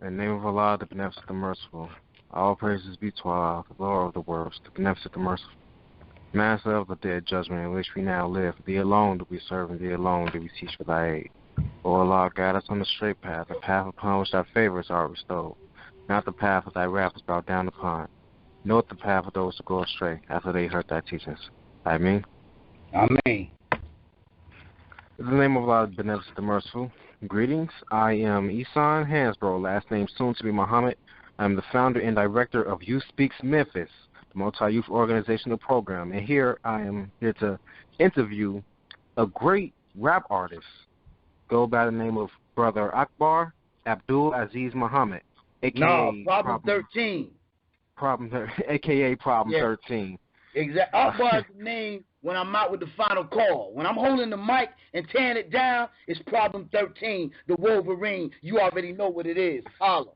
In the name of Allah, the Beneficent, the Merciful. All praises be to Allah, the Lord of the worlds, the Beneficent, the Merciful. Master of the dead judgment in which we now live, thee alone do we serve, and thee alone do we teach for thy aid. O Allah, guide us on the straight path, the path upon which thy favors are bestowed, not the path of thy wrath is brought down upon, nor the path of those who go astray after they heard thy teachings. Ameen. Amen. In the name of Allah, the Beneficent, the Merciful. Greetings. I am Esane Hansbro, last name soon to be Muhammad. I am the founder and director of Youth Speaks Memphis, the multi-youth organizational program. And here I am here to interview a great rap artist, go by the name of Brother Akbar Abdul Aziz Muhammad, a.k.a. Problem 13. A.k.a. Problem 13. Exactly. Akbar's name when I'm out with the final call. When I'm holding the mic and tearing it down, it's Problem 13, the Wolverine. You already know what it is. Holla.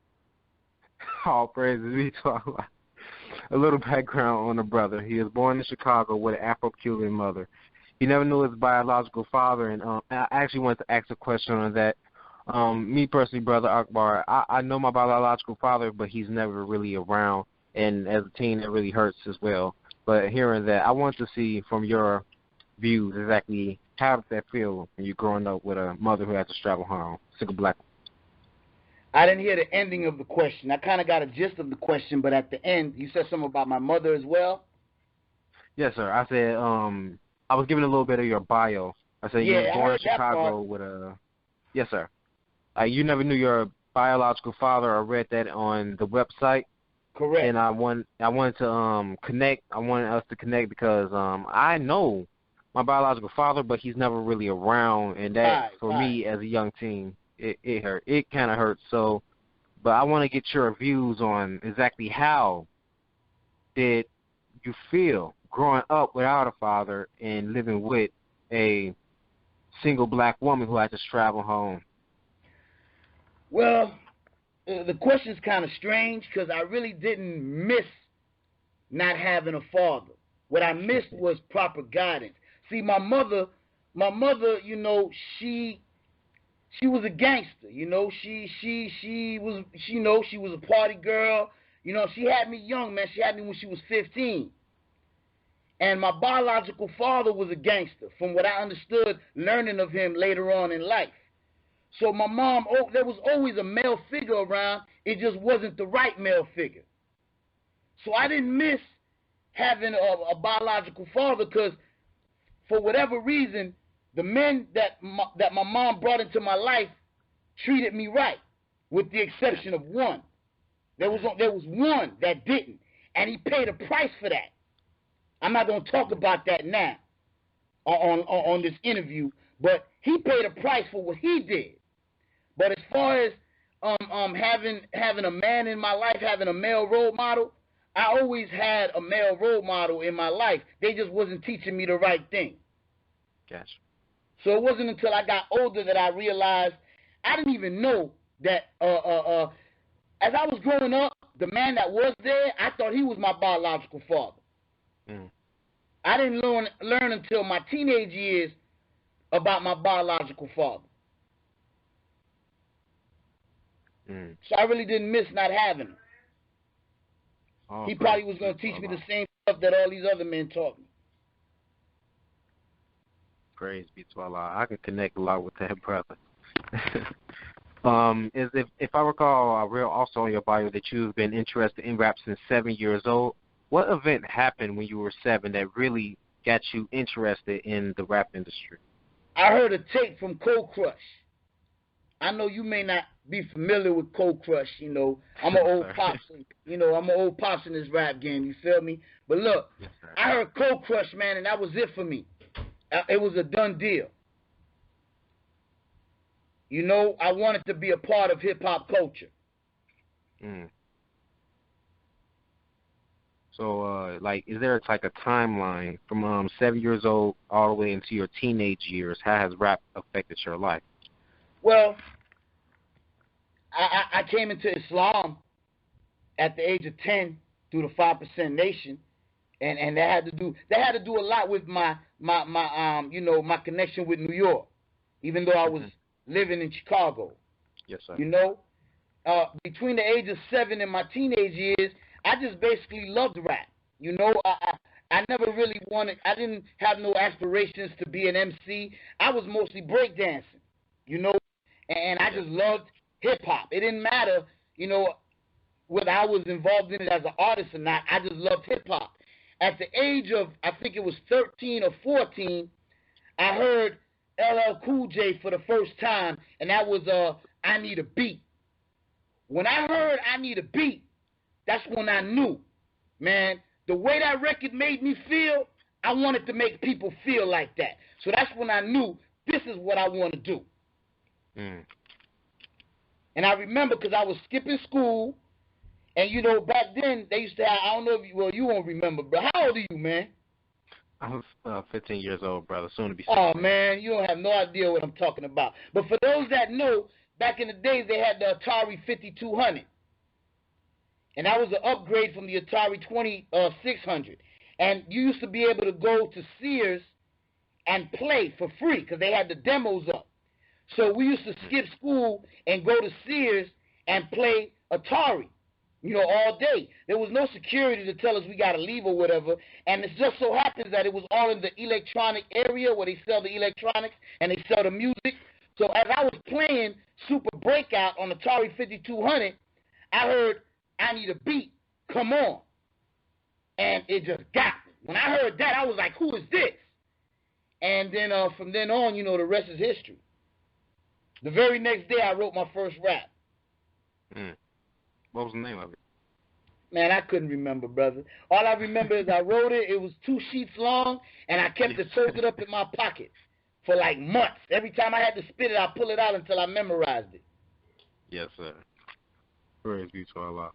All praises be to Allah. A little background on the brother. He was born in Chicago with an Afro-Cuban mother. He never knew his biological father, and I actually wanted to ask a question on that. Me personally, Brother Akbar, I know my biological father, but he's never really around, and as a teen, it really hurts as well. But hearing that, I want to see from your views exactly how does that feel when you're growing up with a mother who has to travel home, single black. I didn't hear the ending of the question. I kind of got a gist of the question, but at the end, you said something about my mother as well? Yes, sir. I said I was giving a little bit of your bio. I said you were born in Chicago with a... Yes, sir. You never knew your biological father or read that on the website. Correct. And I wanted to connect. I wanted us to connect because I know my biological father, but he's never really around, and that for me as a young teen, it hurt. It kind of hurts. So, but I want to get your views on exactly how did you feel growing up without a father and living with a single black woman who had to travel home. Well, the question's kind of strange because I really didn't miss not having a father. What I missed was proper guidance. See, my mother, you know, she was a gangster. You know, she was, you know, she was a party girl. You know, she had me young, man. She had me when she was 15. And my biological father was a gangster, from what I understood, learning of him later on in life. So my mom, there was always a male figure around. It just wasn't the right male figure. So I didn't miss having a biological father because for whatever reason, the men that my mom brought into my life treated me right, with the exception of one. There was one that didn't, and he paid a price for that. I'm not going to talk about that now on this interview, but he paid a price for what he did. But as far as having a man in my life, having a male role model, I always had a male role model in my life. They just wasn't teaching me the right thing. Gotcha. So it wasn't until I got older that I realized I didn't even know that as I was growing up, the man that was there, I thought he was my biological father. Mm. I didn't learn until my teenage years about my biological father. Mm. So I really didn't miss not having him. Oh, he probably was going to teach me the same stuff that all these other men taught me. Praise be to Allah. I can connect a lot with that brother. If I recall, I read also on your bio that you've been interested in rap since 7 years old. What event happened when you were 7 that really got you interested in the rap industry? I heard a tape from Cold Crush. I know you may not be familiar with Cold Crush, you know. I'm an old pops, you know, I'm an old pops in this rap game, you feel me? But look, yes, I heard Cold Crush, man, and that was it for me. It was a done deal. You know, I wanted to be a part of hip-hop culture. Mm. So, is there like a timeline from 7 years old all the way into your teenage years? How has rap affected your life? Well, I came into Islam at the age of 10 through the 5% Nation, and that had to do a lot with my you know, my connection with New York, even though I was living in Chicago. Yes, sir. You know, between the age of 7 and my teenage years, I just basically loved rap. You know, I never really wanted, I didn't have no aspirations to be an MC. I was mostly breakdancing, you know, and I just loved hip-hop. It didn't matter, you know, whether I was involved in it as an artist or not. I just loved hip-hop. At the age of, I think it was 13 or 14, I heard LL Cool J for the first time, and that was I Need a Beat. When I heard I Need a Beat, that's when I knew, man, the way that record made me feel, I wanted to make people feel like that. So that's when I knew this is what I want to do. And I remember because I was skipping school, and, you know, back then they used to have, I don't know if you, well, you won't remember, but how old are you, man? I'm 15 years old, brother, soon to be 16. Oh, man, you don't have no idea what I'm talking about. But for those that know, back in the days they had the Atari 5200. And that was an upgrade from the Atari 2600. And you used to be able to go to Sears and play for free because they had the demos up. So we used to skip school and go to Sears and play Atari, you know, all day. There was no security to tell us we got to leave or whatever. And it just so happens that it was all in the electronic area where they sell the electronics and they sell the music. So as I was playing Super Breakout on Atari 5200, I heard I Need a Beat, come on. And it just got me. When I heard that, I was like, who is this? And then from then on, you know, the rest is history. The very next day, I wrote my first rap. What was the name of it? Man, I couldn't remember, brother. All I remember is I wrote it. It was 2 sheets long, and I kept it folded up in my pocket for like months. Every time I had to spit it, I pull it out until I memorized it. Yes, sir. Praise be to Allah.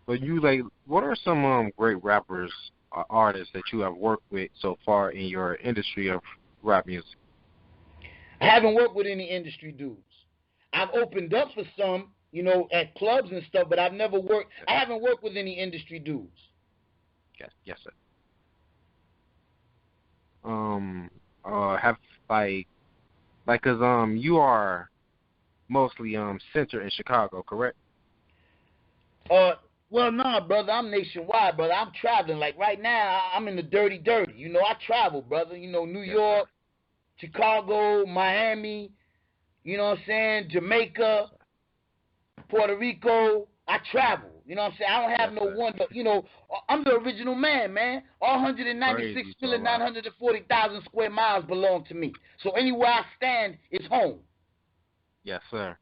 So you, like, what are some great rappers or artists that you have worked with so far in your industry of rap music? I haven't worked with any industry dudes. I've opened up for some, you know, at clubs and stuff, but I've never worked. I haven't worked with any industry dudes. Yes, sir. Have cause you are mostly centered in Chicago, correct? Well, nah, brother, I'm nationwide, brother. I'm traveling. Like right now, I'm in the dirty. You know, I travel, brother. You know, New York, Chicago, Miami, you know what I'm saying, Jamaica, Puerto Rico. I travel. You know what I'm saying? I don't have no one, but, you know, I'm the original man. All 196,940,000 square miles belong to me. So anywhere I stand is home. Yes, sir.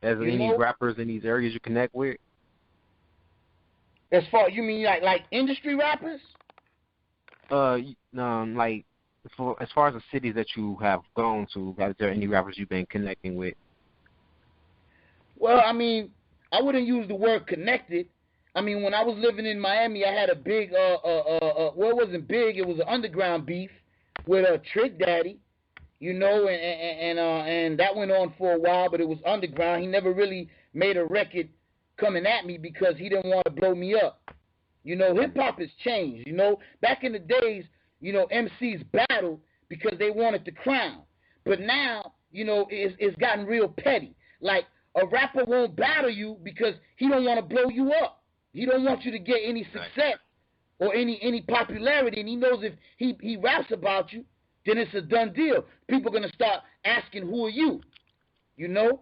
Is there any rappers in these areas you connect with? As far, you mean like industry rappers? Like as far as the cities that you have gone to, is there any rappers you've been connecting with? Well, I mean, I wouldn't use the word connected. I mean, when I was living in Miami, I had a big, well, it wasn't big. It was an underground beef with Trick Daddy, you know, and that went on for a while, but it was underground. He never really made a record coming at me because he didn't want to blow me up. You know, hip-hop has changed, you know. Back in the days, you know, MCs battled because they wanted the crown. But now, you know, it's gotten real petty. Like, a rapper won't battle you because he don't want to blow you up. He don't want you to get any success or any popularity, and he knows if he raps about you, then it's a done deal. People are going to start asking, who are you? You know?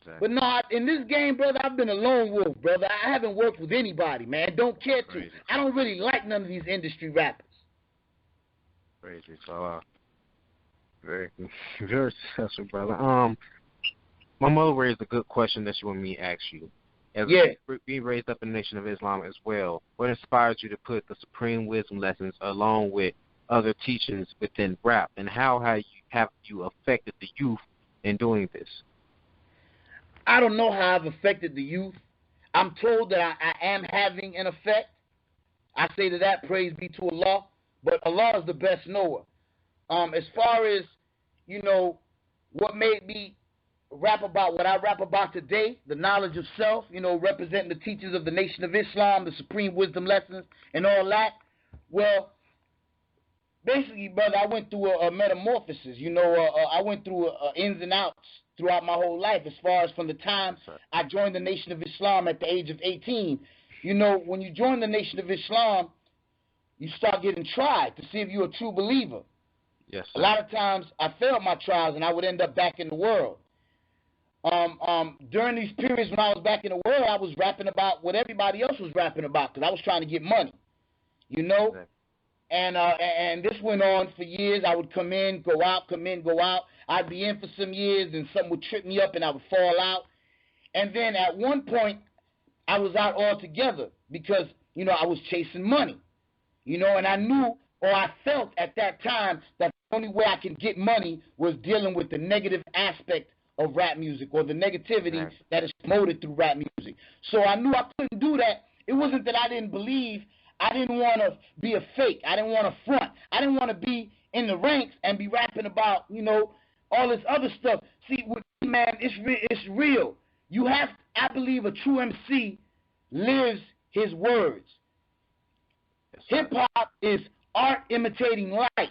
Exactly. But no, in this game, brother, I've been a lone wolf, brother. I haven't worked with anybody, man. Don't care to. I don't really like none of these industry rappers. Crazy. So, very successful, brother. My mother raised a good question that she wanted me to ask you. As being raised up in the Nation of Islam as well, what inspires you to put the supreme wisdom lessons along with other teachings within rap, and how have you affected the youth in doing this? I don't know how I've affected the youth. I'm told that I am having an effect. I say to that, praise be to Allah. But Allah is the best knower. As far as, you know, what made me rap about what I rap about today, the knowledge of self, you know, representing the teachings of the Nation of Islam, the supreme wisdom lessons, and all that. Well, basically, brother, I went through a metamorphosis. You know, I went through ins and outs throughout my whole life, as far as from the time I joined the Nation of Islam at the age of 18. You know, when you join the Nation of Islam, you start getting tried to see if you're a true believer. Yes, sir. A lot of times I failed my trials and I would end up back in the world. During these periods when I was back in the world, I was rapping about what everybody else was rapping about because I was trying to get money, you know. Exactly. And this went on for years. I would come in, go out, come in, go out. I'd be in for some years, and something would trip me up, and I would fall out. And then at one point, I was out altogether because, you know, I was chasing money, you know, and I knew or I felt at that time that the only way I can get money was dealing with the negative aspect of rap music or the negativity that is promoted through rap music. So I knew I couldn't do that. It wasn't that I didn't believe. I didn't want to be a fake. I didn't want to front. I didn't want to be in the ranks and be rapping about, you know, all this other stuff. See, with me, man, it's real. You have, I believe a true MC lives his words. Hip-hop is art imitating life.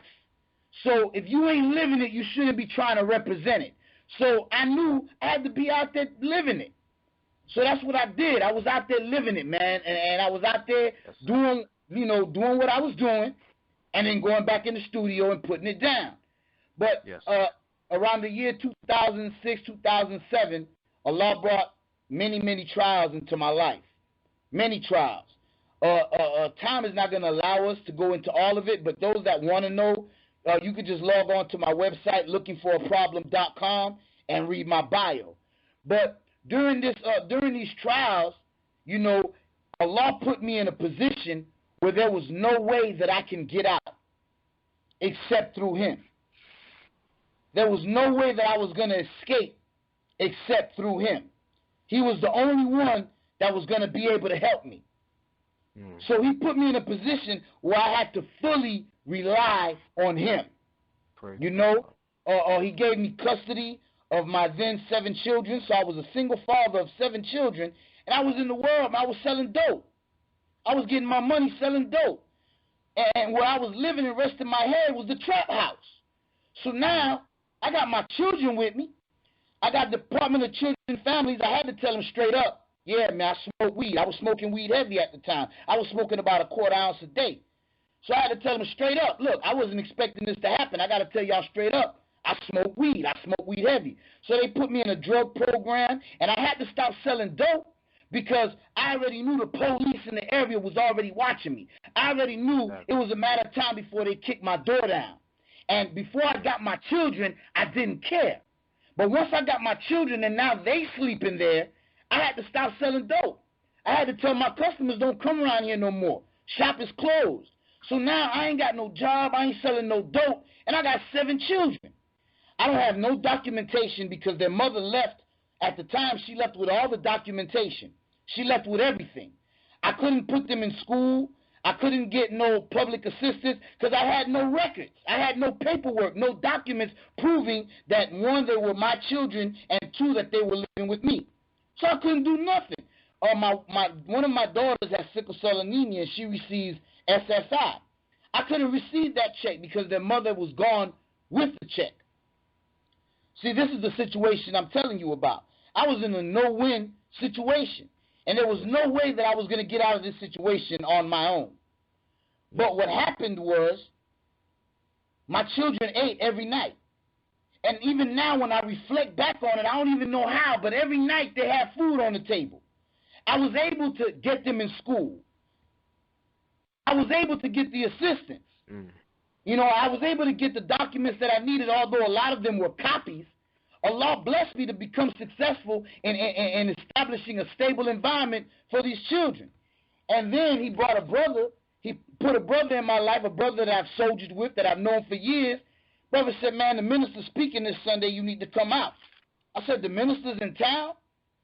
So if you ain't living it, you shouldn't be trying to represent it. So I knew I had to be out there living it. So that's what I did. I was out there living it, man, and I was out there doing what I was doing, and then going back in the studio and putting it down. But around the year 2006, 2007, Allah brought many, many trials into my life. Many trials. Time is not going to allow us to go into all of it, but those that want to know, you could just log on to my website, lookingforaproblem.com, and read my bio. But during these trials, you know, Allah put me in a position where there was no way that I can get out except through Him. There was no way that I was going to escape except through Him. He was the only one that was going to be able to help me. So He put me in a position where I had to fully rely on Him. You know, He gave me custody of my then 7 children, so I was a single father of 7 children, and I was in the world, and I was selling dope. I was getting my money selling dope. And where I was living and resting my head was the trap house. So now, I got my children with me. I got the Department of Children and Families. I had to tell them straight up, yeah, man, I smoke weed. I was smoking weed heavy at the time. I was smoking about a quarter ounce a day. So I had to tell them straight up, look, I wasn't expecting this to happen. I got to tell y'all straight up, I smoke weed. I smoke weed heavy. So they put me in a drug program, and I had to stop selling dope because I already knew the police in the area was already watching me. I already knew it was a matter of time before they kicked my door down. And before I got my children, I didn't care. But once I got my children and now they sleeping there, I had to stop selling dope. I had to tell my customers, don't come around here no more. Shop is closed. So now I ain't got no job, I ain't selling no dope, and I got 7 children. I don't have no documentation because their mother left. At the time, she left with all the documentation. She left with everything. I couldn't put them in school. I couldn't get no public assistance because I had no records. I had no paperwork, no documents proving that, 1, they were my children, and 2, that they were living with me. So I couldn't do nothing. One of my daughters has sickle cell anemia, and she receives SSI. I couldn't receive that check because their mother was gone with the check. See, this is the situation I'm telling you about. I was in a no-win situation, and there was no way that I was going to get out of this situation on my own. But what happened was my children ate every night. And even now when I reflect back on it, I don't even know how, but every night they had food on the table. I was able to get them in school. I was able to get the assistance. You know, I was able to get the documents that I needed, although a lot of them were copies. Allah blessed me to become successful in establishing a stable environment for these children. And then He brought a brother. He put a brother in my life, a brother that I've soldiered with, that I've known for years. Brother said, man, the minister's speaking this Sunday. You need to come out. I said, the minister's in town?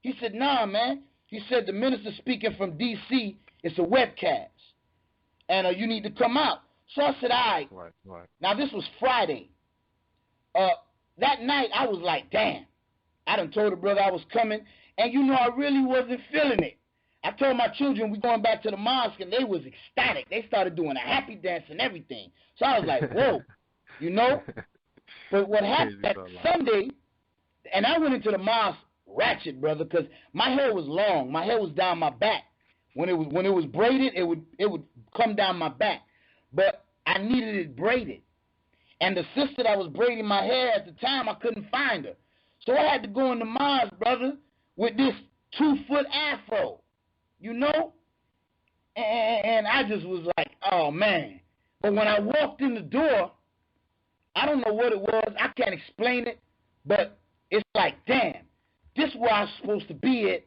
He said, nah, man. He said, the minister's speaking from D.C. It's a webcast. And you need to come out. So I said, all right. Now, this was Friday. That night, I was like, damn. I done told the brother I was coming. And, you know, I really wasn't feeling it. I told my children we going back to the mosque, and they was ecstatic. They started doing a happy dance and everything. So I was like, whoa, you know. But what happened that Sunday, And I went into the mosque ratchet, brother, because my hair was long. My hair was down my back. When it was braided, it would come down my back. But I needed it braided. And the sister that was braiding my hair at the time, I couldn't find her. So I had to go in the mosque, brother, with this 2-foot afro, you know? And I just was like, oh, man. But when I walked in the door, I don't know what it was. I can't explain it. But it's like, damn, this is where I was supposed to be at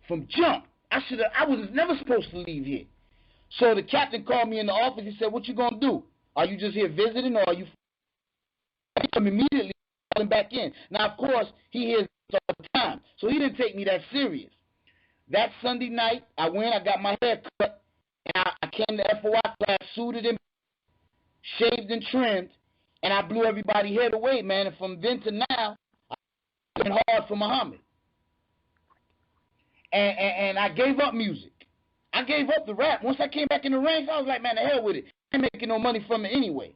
from jump. I was never supposed to leave here. So the captain called me in the office. He said, what you going to do? Are you just here visiting, or are you immediately calling back in? Now, of course, he hears all the time. So he didn't take me that serious. That Sunday night, I went, I got my hair cut, and I came to FOI class, suited and shaved and trimmed, and I blew everybody's head away, man. And from then to now, I've been hard for Muhammad. And I gave up music. I gave up the rap. Once I came back in the ranks, I was like, man, the hell with it. I ain't making no money from it anyway.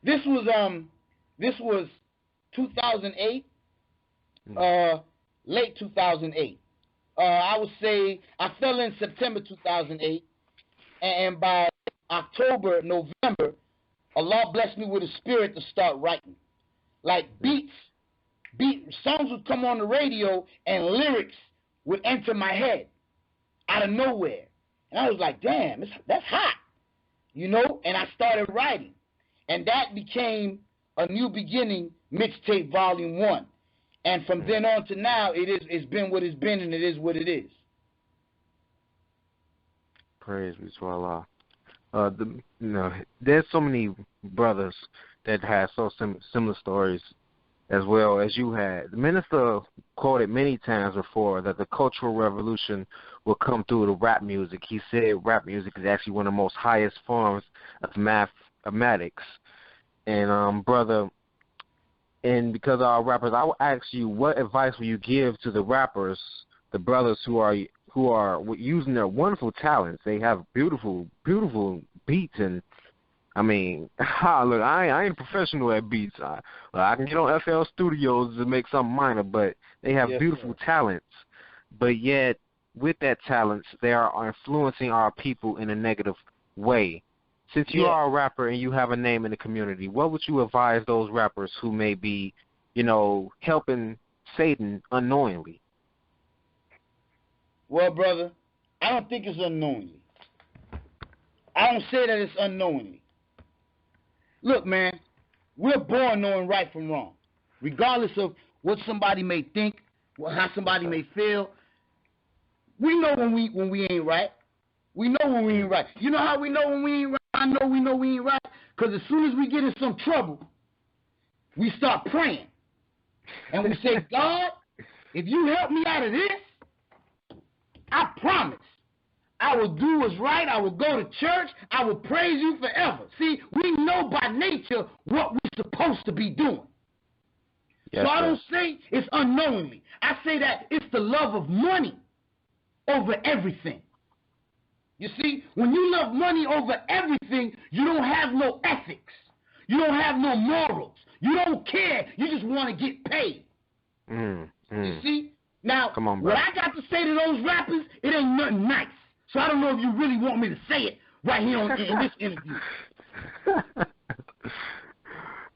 This was 2008, late 2008. I would say I fell in September 2008, and by October, November, Allah blessed me with a spirit to start writing. Like songs would come on the radio and lyrics would enter my head out of nowhere. And I was like, damn, that's hot, you know? And I started writing. And that became A New Beginning Mixtape Volume 1. And from then on to now, it's been what it's been, and it is what it is. Praise be to Allah. There's so many brothers that have so similar stories as well as you had. The minister quoted many times before that the Cultural Revolution will come through the rap music. He said rap music is actually one of the most highest forms of mathematics. And, brother, and because of our rappers, I will ask you, what advice will you give to the rappers, the brothers who are using their wonderful talents? They have beautiful, beautiful beats, and I mean, look, I ain't professional at beats. I can get on FL Studios to make something minor, but they have beautiful talents. But yet, with that talents, they are influencing our people in a negative way. Since you are a rapper and you have a name in the community, what would you advise those rappers who may be, helping Satan unknowingly? Well, brother, I don't think it's unknowingly. I don't say that it's unknowingly. Look, man, we're born knowing right from wrong. Regardless of what somebody may think, how somebody may feel, we know when we ain't right. We know when we ain't right. You know how we know when we ain't right? I know we ain't right. Because as soon as we get in some trouble, we start praying. And we say, God, if you help me out of this, I promise I will do what's right. I will go to church. I will praise you forever. See, we know by nature what we're supposed to be doing. Yes, so I don't say it's unknowingly. I say that it's the love of money over everything. You see, when you love money over everything, you don't have no ethics. You don't have no morals. You don't care. You just want to get paid. You see? Now, what I got to say to those rappers, it ain't nothing nice. So I don't know if you really want me to say it right here in this interview.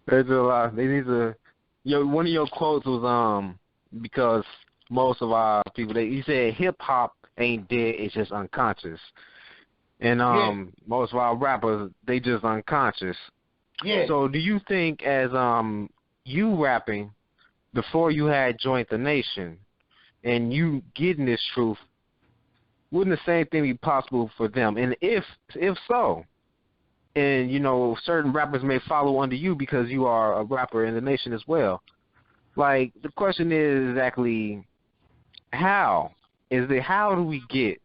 There's a lot. They need to. One of your quotes was because most of our people, you said hip hop ain't dead, it's just unconscious. And most of our rappers, they just unconscious. Yeah. So do you think as you rapping before you had Joint the Nation and you getting this truth, wouldn't the same thing be possible for them? And if so, and certain rappers may follow under you because you are a rapper in the nation as well. Like, the question is exactly how do we get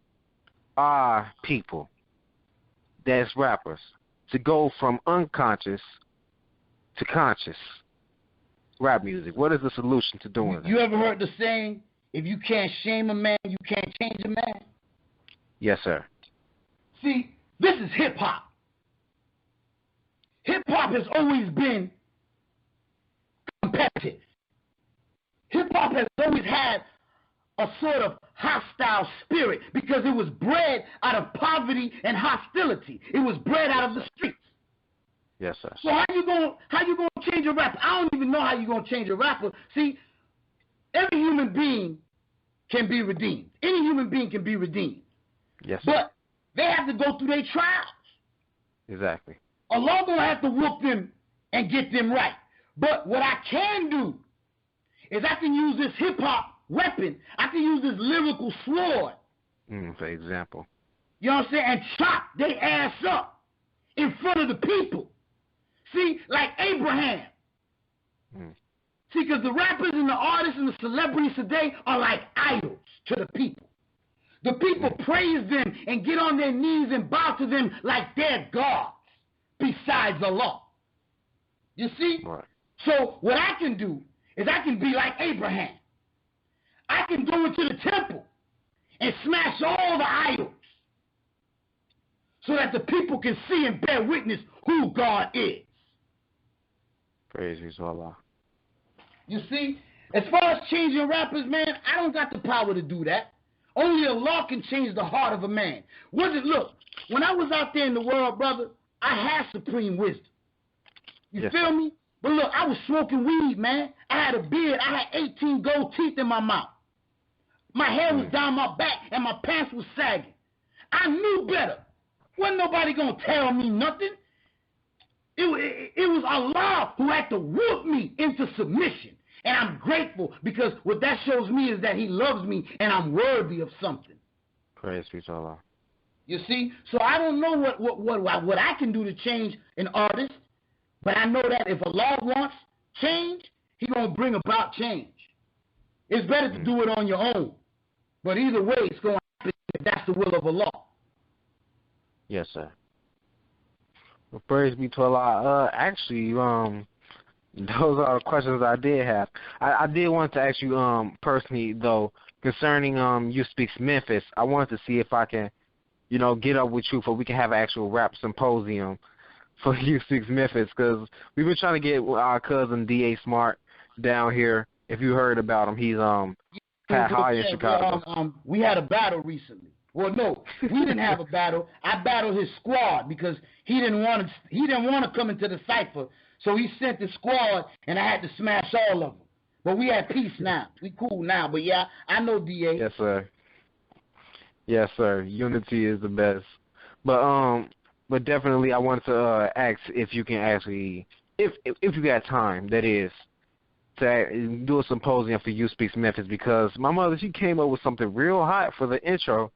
our people that's rappers to go from unconscious to conscious rap music? What is the solution to doing that? You ever heard the saying, if you can't shame a man, you can't change a man? Yes, sir. See, this is hip-hop. Hip-hop has always been competitive. Hip-hop has always had a sort of hostile spirit because it was bred out of poverty and hostility. It was bred out of the streets. Yes, sir. So how you gonna change a rapper? I don't even know how you gonna change a rapper. See, every human being can be redeemed. Any human being can be redeemed. Yes, sir. But they have to go through their trials. Exactly. Allah gonna have to whoop them and get them right. But what I can do is I can use this hip-hop weapon. I can use this lyrical sword. For example. You know what I'm saying? And chop their ass up in front of the people. See, like Abraham. See, because the rappers and the artists and the celebrities today are like idols to the people. The people praise them and get on their knees and bow to them like they're gods besides Allah. You see? Right. So what I can do is I can be like Abraham. I can go into the temple and smash all the idols so that the people can see and bear witness who God is. Praise be to Allah. You see, as far as changing rappers, man, I don't got the power to do that. Only Allah can change the heart of a man. Look, when I was out there in the world, brother, I had supreme wisdom. You feel me? But look, I was smoking weed, man. I had a beard. I had 18 gold teeth in my mouth. My hair was down my back and my pants was sagging. I knew better. Wasn't nobody going to tell me nothing. It was Allah who had to whoop me into submission. And I'm grateful because what that shows me is that he loves me and I'm worthy of something. Praise be to Allah. You see? So I don't know what I can do to change an artist, but I know that if Allah wants change, he's going to bring about change. It's better to do it on your own. But either way, it's going to happen if that's the will of Allah. Yes, sir. Well, praise be to Allah. Actually, those are the questions I did have. I did want to ask you personally, though, concerning You Speaks Memphis. I wanted to see if I can, get up with you so we can have an actual rap symposium for You Speaks Memphis, because we've been trying to get our cousin D.A. Smart down here. If you heard about him, he's high in Chicago. We had a battle recently. Well, no, we didn't have a battle. I battled his squad because he didn't want to come into the cipher. So he sent the squad, and I had to smash all of them. But we at peace now. We cool now. But yeah, I know DA. Yes, sir. Yes, sir. Unity is the best. But definitely, I wanted to ask if you can actually, if you got time, that is, to do a symposium for You Speaks Memphis, because my mother, she came up with something real hot for the intro.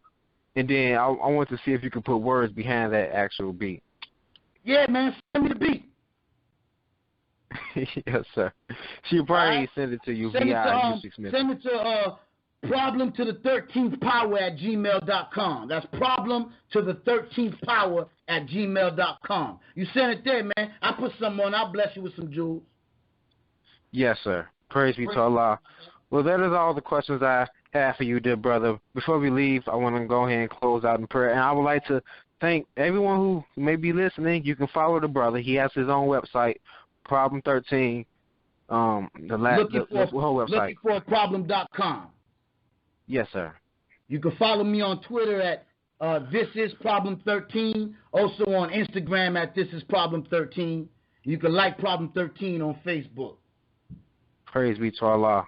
And then I want to see if you can put words behind that actual beat. Yeah, man, send me the beat. Yes, sir. She'll probably send it to you via Send it to problem to the 13th power at gmail.com. That's problem to the 13th power at gmail.com. You send it there, man. I put some on. I'll bless you with some jewels. Yes, sir. Praise be to Allah. Well, that is all the questions I have for you, dear brother. Before we leave, I want to go ahead and close out in prayer. And I would like to thank everyone who may be listening. You can follow the brother. He has his own website, Problem 13. The whole website. Lookingforproblem.com. Yes, sir. You can follow me on Twitter at This Is Problem 13. Also on Instagram at This Is Problem 13. You can like Problem 13 on Facebook. Praise be to Allah.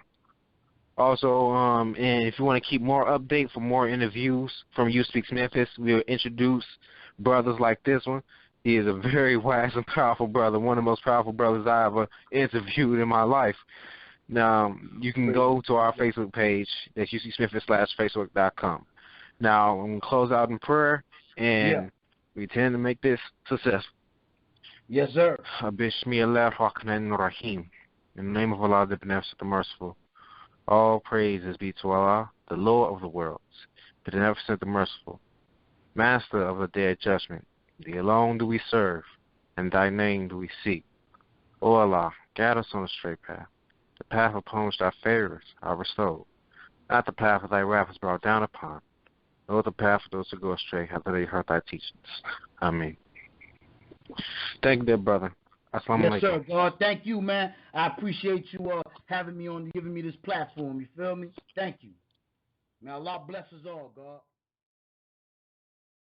Also, and if you want to keep more updates for more interviews from You Speaks Memphis, we'll introduce brothers like this one. He is a very wise and powerful brother, one of the most powerful brothers I ever interviewed in my life. Now, you can go to our Facebook page, that's UCSmemphis.facebook.com. Now, I'm going to close out in prayer, and we tend to make this successful. Yes, sir. Bismillahirrahmanirrahim. In the name of Allah, the Beneficent, the Merciful. All praises be to Allah, the Lord of the worlds, the Beneficent, the Merciful, Master of the Day of Judgment. Thee alone do we serve, and thy name do we seek. O Allah, guide us on the straight path, the path upon which thy favors are bestowed, not the path of thy wrath is brought down upon, nor the path of those who go astray after they heard thy teachings. Amen. Thank you, dear brother. Assalamu alaikum. Yes, sir. God, thank you, man. I appreciate you having me on, giving me this platform. You feel me? Thank you. May Allah bless us all, God.